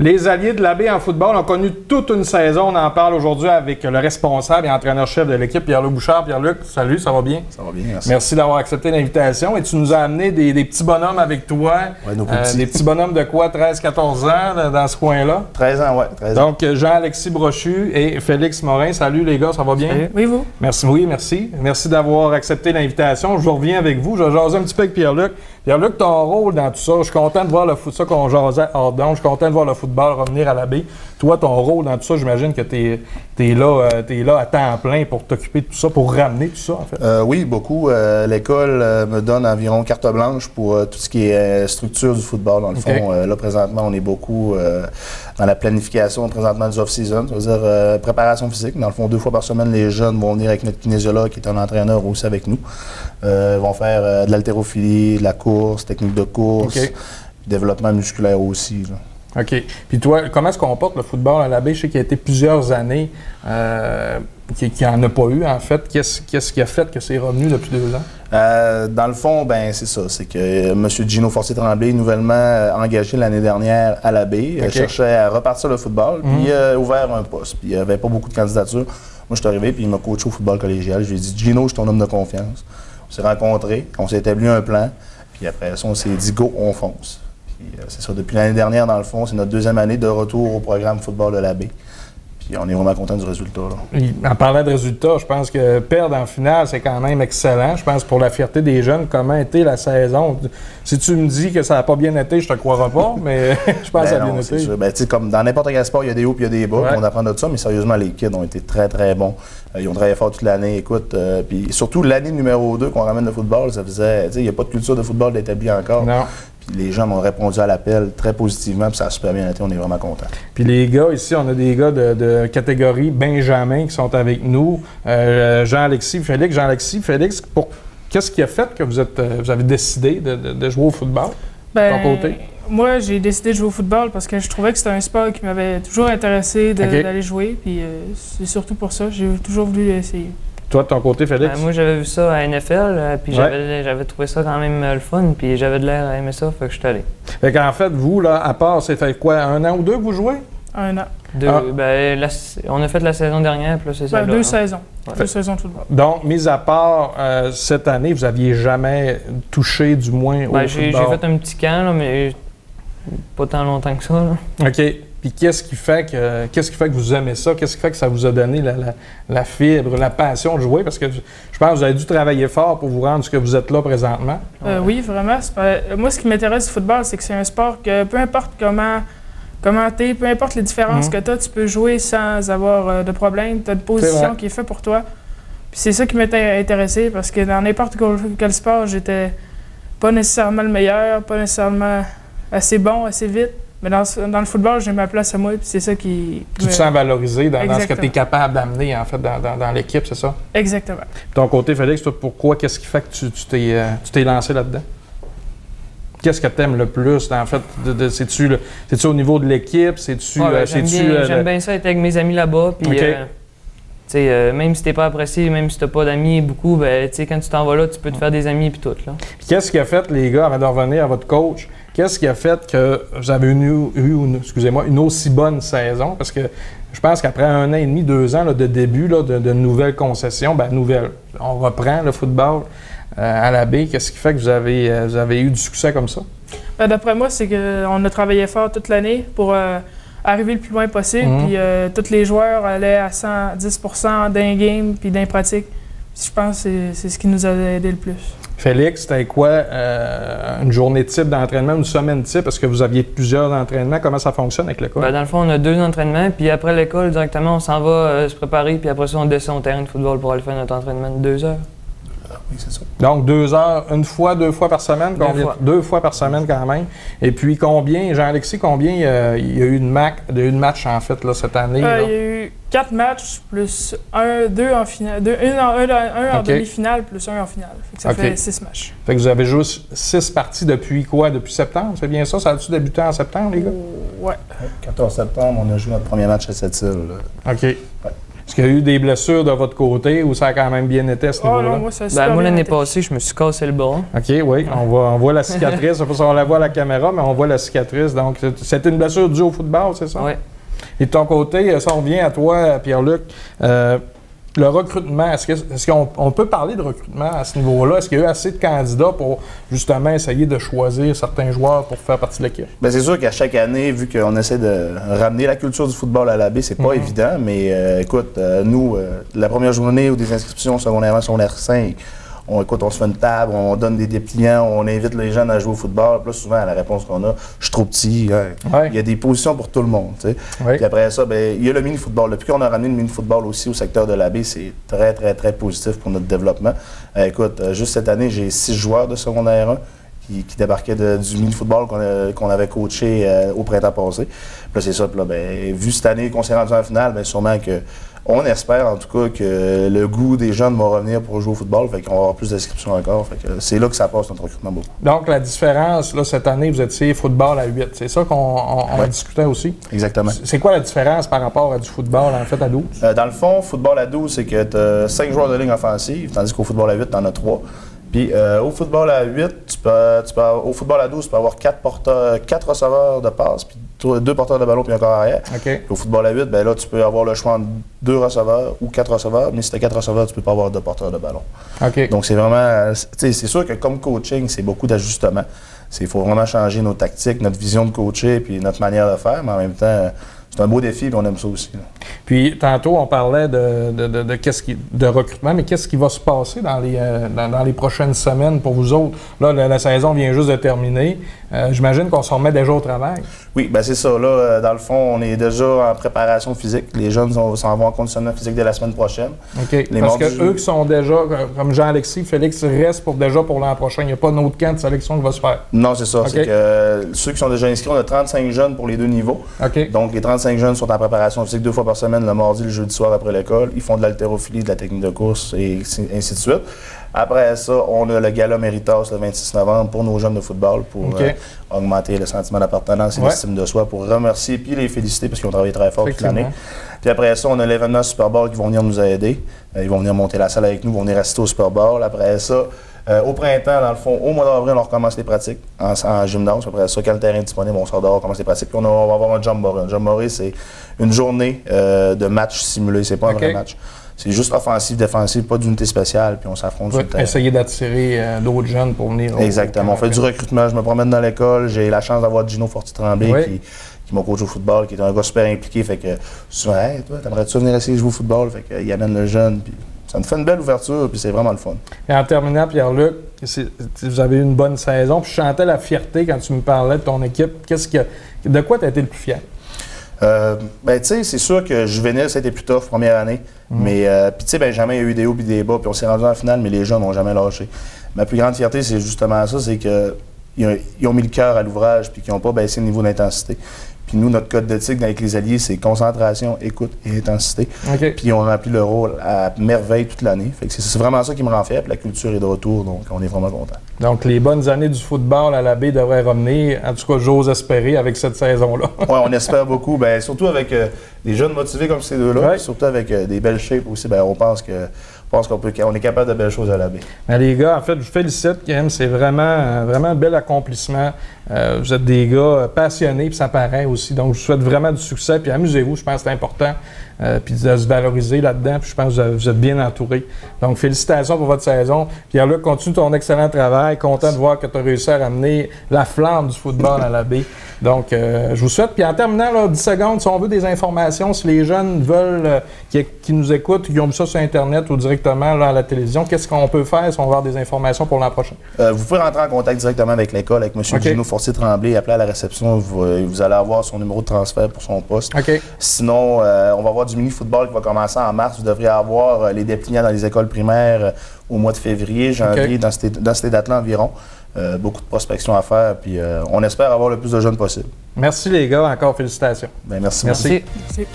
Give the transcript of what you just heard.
Les alliés de l'Abbé en football ont connu toute une saison. On en parle aujourd'hui avec le responsable et entraîneur-chef de l'équipe, Pierre-Luc Bouchard. Pierre-Luc, salut, ça va bien? Ça va bien, merci. Merci d'avoir accepté l'invitation. Et tu nous as amené des petits bonhommes avec toi. Oui, nos petits. Des petits bonhommes de quoi? 13-14 ans dans ce coin-là? 13 ans, oui. 13 ans. Donc, Jean-Alexis Brochu et Félix Morin. Salut les gars, ça va bien? Salut. Oui, vous? Merci, oui, merci. Merci d'avoir accepté l'invitation. Je reviens avec vous. Je vais jaser un petit peu avec Pierre-Luc. Pierre-Luc, ton rôle dans tout ça, je suis content de voir le foot, ça qu'on jasait hors d'onde, je suis content de voir le football revenir à l'Abbé. Toi, ton rôle dans tout ça, j'imagine que tu es là à temps plein pour t'occuper de tout ça, pour ramener tout ça, en fait. Oui, beaucoup. L'école me donne environ carte blanche pour tout ce qui est structure du football, dans le fond. Là, présentement, on est beaucoup dans la planification présentement du off-season, c'est-à-dire préparation physique. Dans le fond, 2 fois par semaine, les jeunes vont venir avec notre kinésiologue, qui est un entraîneur aussi avec nous. Ils vont faire de l'haltérophilie, de la course, technique de course, développement musculaire aussi, là. OK. Puis toi, comment se comporte le football à l'Abbé? Je sais qu'il y a été plusieurs années qu'il n'y en a pas eu, en fait. Qu'est-ce qui a fait que c'est revenu depuis 2 ans? Dans le fond, ben c'est ça. C'est que M. Gino Fortier-Tremblay, nouvellement engagé l'année dernière à l'Abbé, cherchait à repartir le football, puis il a ouvert un poste. Puis il n'y avait pas beaucoup de candidatures. Moi, je suis arrivé, puis il m'a coaché au football collégial. Je lui ai dit, Gino, je suis ton homme de confiance. On s'est rencontrés, on s'est établi un plan, puis après ça, on s'est dit, go, on fonce. C'est ça, depuis l'année dernière, dans le fond, c'est notre 2e année de retour au programme football de l'Abbé. Puis on est vraiment content du résultat, là. En parlant de résultats, je pense que perdre en finale, c'est quand même excellent. Je pense pour la fierté des jeunes, comment a été la saison? Si tu me dis que ça n'a pas bien été, je te croirais pas, mais je pense que ça a bien été. Ben, comme dans n'importe quel sport, il y a des hauts et il y a des bas. On apprend de ça, mais sérieusement, les kids ont été très, très bons. Ils ont travaillé fort toute l'année. Écoute, puis surtout l'année numéro 2 qu'on ramène le football, ça faisait, il n'y a pas de culture de football d'établi encore. Non. Les gens m'ont répondu à l'appel très positivement, puis ça a super bien été, on est vraiment contents. Puis les gars, ici, on a des gars de catégorie Benjamin qui sont avec nous. Jean-Alexis, Félix. Jean-Alexis, Félix, qu'est-ce qui a fait que vous avez décidé de jouer au football, de ton côté? Moi, j'ai décidé de jouer au football parce que je trouvais que c'était un sport qui m'avait toujours intéressé d'aller jouer. Puis c'est surtout pour ça, j'ai toujours voulu essayer. Toi, de ton côté, Félix? Moi, j'avais vu ça à NFL, puis j'avais trouvé ça quand même le fun, puis j'avais de l'air à aimer ça, fait que je suis allé. Fait qu'en fait, vous, là, à part, c'est fait quoi, 1 an ou 2 que vous jouez? 1 an. On a fait la saison dernière, puis là, c'est ça. 2 saisons. Ouais. 2 saisons de football. Donc, mis à part cette année, vous n'aviez jamais touché, du moins, au football? J'ai fait un petit camp, là, mais pas tant longtemps que ça, là. OK. Puis qu'est-ce qui fait que vous aimez ça? Qu'est-ce qui fait que ça vous a donné la fibre, la passion de jouer? Parce que je pense que vous avez dû travailler fort pour vous rendre ce que vous êtes là présentement. Oui, vraiment. Moi, ce qui m'intéresse du football, c'est que c'est un sport que peu importe comment t'es, peu importe les différences que tu as, tu peux jouer sans avoir de problème. Tu as une position qui est faite pour toi. Puis c'est ça qui m'était intéressé parce que dans n'importe quel sport, j'étais pas nécessairement le meilleur, pas nécessairement assez bon, assez vite. Mais dans le football, j'ai ma place à moi, puis c'est ça qui... Tu te sens valorisé dans ce que tu es capable d'amener, en fait, dans l'équipe, c'est ça? Exactement. De ton côté, Félix, toi, pourquoi, qu'est-ce qui fait que tu t'es lancé là-dedans? Qu'est-ce que tu aimes le plus, en fait? C'est-tu au niveau de l'équipe? J'aime bien ça être avec mes amis là-bas, puis... même si t'es pas apprécié, même si t'as pas d'amis beaucoup, ben, quand tu t'en vas là, tu peux te faire des amis puis tout. Là. Puis qu'est-ce qui a fait, les gars, avant de revenir à votre coach, qu'est-ce qui a fait que vous avez eu une aussi bonne saison? Parce que je pense qu'après 1 an et demi, 2 ans là, de début là, de nouvelles concessions, on reprend le football à l'Abbé. Qu'est-ce qui fait que vous avez eu du succès comme ça? D'après moi, c'est qu'on a travaillé fort toute l'année pour... arriver le plus loin possible, puis tous les joueurs allaient à 110% d'un game puis d'un pratique. Je pense que c'est ce qui nous a aidé le plus. Félix, c'était quoi une journée type d'entraînement, une semaine type? Est-ce que vous aviez plusieurs entraînements? Comment ça fonctionne avec l'école? Dans le fond, on a 2 entraînements, puis après l'école, directement, on s'en va se préparer, puis après ça, on descend au terrain de football pour aller faire notre entraînement de 2 heures. Oui, c'est ça. Donc, 2 heures, 1 fois, 2 fois par semaine? 2 fois par semaine quand même. Et puis, combien, Jean-Alexis, il y a eu de matchs, en fait, là, cette année? Il y a eu 4 matchs, plus 2 en finale, un en demi-finale, plus 1 en finale. Ça fait 6 matchs. Fait que vous avez joué 6 parties depuis quoi? Depuis septembre, c'est bien ça? Ça a-tu débuté en septembre, les gars? Ouais. 14 septembre, on a joué notre premier match à Sept-Îles. OK. Ouais. Est-ce qu'il y a eu des blessures de votre côté ou ça a quand même bien été à ce niveau-là? Non, moi, l'année passée, je me suis cassé le bras. OK, oui, on voit la cicatrice. Je ne sais pas si on la voit à la caméra, mais on voit la cicatrice. Donc, c'est une blessure due au football, c'est ça? Oui. Et de ton côté, ça revient à toi, Pierre-Luc. Le recrutement, est-ce qu'on peut parler de recrutement à ce niveau-là? Est-ce qu'il y a eu assez de candidats pour justement essayer de choisir certains joueurs pour faire partie de l'équipe? Bien, c'est sûr qu'à chaque année, vu qu'on essaie de ramener la culture du football à la baie, c'est pas évident, mais écoute, nous, la première journée ou des inscriptions secondaire 1, secondaire 5, on se fait une table, on donne des dépliants, on invite les jeunes à jouer au football. Puis là, souvent, la réponse qu'on a, je suis trop petit. Il y a des positions pour tout le monde. Puis après ça, il y a le mini-football. Depuis qu'on a ramené le mini-football aussi au secteur de la baie, c'est très, très, très positif pour notre développement. Écoute, juste cette année, j'ai 6 joueurs de secondaire 1 qui débarquaient du mini-football qu'on avait coaché au printemps passé. Puis là, c'est ça. Puis là, vu cette année qu'on s'est rendu en finale, sûrement que on espère en tout cas que le goût des jeunes va revenir pour jouer au football, fait qu'on va avoir plus d'inscriptions encore. Fait que c'est là que ça passe notre recrutement beaucoup. Donc la différence, là, cette année, vous étiez football à 8. C'est ça qu'on discutait aussi? Exactement. C'est quoi la différence par rapport à du football en fait à 12? Dans le fond, football à 12, c'est que tu as 5 joueurs de ligne offensive, tandis qu'au football à 8, tu en as 3. Puis au football à 8, au football à 12, tu peux avoir 4 receveurs de passe, puis 2 porteurs de ballon puis un corps arrière. Okay. Au football à 8, là, tu peux avoir le choix entre 2 receveurs ou 4 receveurs, mais si tu as 4 receveurs, tu peux pas avoir 2 porteurs de ballon. Okay. Donc, c'est vraiment... C'est sûr que comme coaching, c'est beaucoup d'ajustements. Il faut vraiment changer nos tactiques, notre vision de coacher puis notre manière de faire, mais en même temps, c'est un beau défi et on aime ça aussi. Là. Puis, tantôt, on parlait de recrutement, mais qu'est-ce qui va se passer dans les prochaines semaines pour vous autres? Là, la saison vient juste de terminer. J'imagine qu'on s'en remet déjà au travail. Oui, bien c'est ça. Là, dans le fond, on est déjà en préparation physique. Les jeunes s'en vont en conditionnement physique dès la semaine prochaine. OK. Parce qu'eux qui sont déjà, comme Jean-Alexis, Félix, restent pour l'an prochain. Il n'y a pas d'autre camp de sélection qui va se faire. Non, c'est ça. Okay. C'est que ceux qui sont déjà inscrits, on a 35 jeunes pour les 2 niveaux. Okay. Donc, les 35 jeunes sont en préparation physique 2 fois par semaine, le mardi, le jeudi soir après l'école. Ils font de l'haltérophilie, de la technique de course et ainsi de suite. Après ça, on a le gala Méritas le 26 novembre pour nos jeunes de football pour augmenter le sentiment d'appartenance et l'estime de soi, pour remercier puis les féliciter parce qu'ils ont travaillé très fort toute l'année. Puis après ça, on a l'événement Super Bowl qui vont venir nous aider. Ils vont venir monter la salle avec nous, vont venir assister au Super Bowl. Après ça, au printemps, dans le fond, au mois d'avril, on recommence les pratiques en gymnase. Après ça, quand le terrain est disponible, on sort dehors, on commence les pratiques. Puis on va avoir un Jamboree. Un Jamboree, c'est une journée de match simulé. C'est pas un vrai match. C'est juste offensif, défensif, pas d'unité spéciale, puis on s'affronte sur le terrain. Essayer d'attirer d'autres jeunes pour venir. Exactement. On fait du recrutement. Je me promène dans l'école. J'ai la chance d'avoir Gino Forti-Tremblay qui m'a coach au football, qui est un gars super impliqué. Fait que souvent, hey, toi, t'aimerais-tu venir essayer de jouer au football? Fait qu'il amène le jeune. Puis ça me fait une belle ouverture, puis c'est vraiment le fun. Et en terminant, Pierre-Luc, vous avez eu une bonne saison, puis je sentais la fierté quand tu me parlais de ton équipe. De quoi tu as été le plus fier? Tu sais, c'est sûr que juvénile, ça a été plus tough première année. Mais, puis tu sais, Benjamin, il y a eu des hauts et des bas, puis on s'est rendu en finale, mais les jeunes n'ont jamais lâché. Ma plus grande fierté, c'est justement ça, c'est qu'ils ont mis le cœur à l'ouvrage, puis qu'ils n'ont pas baissé le niveau d'intensité. Puis nous, notre code d'éthique avec les alliés, c'est concentration, écoute et intensité. Puis on a rempli le rôle à merveille toute l'année. Fait que c'est vraiment ça qui me rend fier. Puis la culture est de retour, donc on est vraiment content. Donc les bonnes années du football à la baie devraient revenir. En tout cas, j'ose espérer avec cette saison-là. Oui, on espère beaucoup. Bien, surtout avec des jeunes motivés comme ces deux-là. Surtout avec des belles shapes aussi. Bien, on pense qu'on est capable de belles choses à la baie. Mais les gars, en fait, je vous félicite, Kim. C'est vraiment un bel accomplissement. Vous êtes des gars passionnés, puis ça paraît aussi. Donc, je vous souhaite vraiment du succès. Puis amusez-vous, je pense que c'est important. Puis de se valoriser là-dedans. Puis je pense que vous êtes bien entourés. Donc, félicitations pour votre saison. Pierre-Luc, continue ton excellent travail. Content de voir que tu as réussi à ramener la flamme du football à la baie. Donc, je vous souhaite. Puis en terminant, là, 10 secondes, si on veut des informations, si les jeunes veulent, qui nous écoutent, qui ont vu ça sur Internet ou directement là, à la télévision, qu'est-ce qu'on peut faire si on veut avoir des informations pour l'an prochain? Vous pouvez rentrer en contact directement avec l'école, avec M. Gino Fortier-Tremblay, appeler à la réception. Vous allez avoir son numéro de transfert pour son poste. Sinon, on va avoir du mini-football qui va commencer en mars. Vous devriez avoir les dépliants dans les écoles primaires au mois de février, janvier, dans ces dates-là environ. Beaucoup de prospection à faire, puis on espère avoir le plus de jeunes possible. Merci les gars, encore félicitations. Bien, merci. Merci. Merci.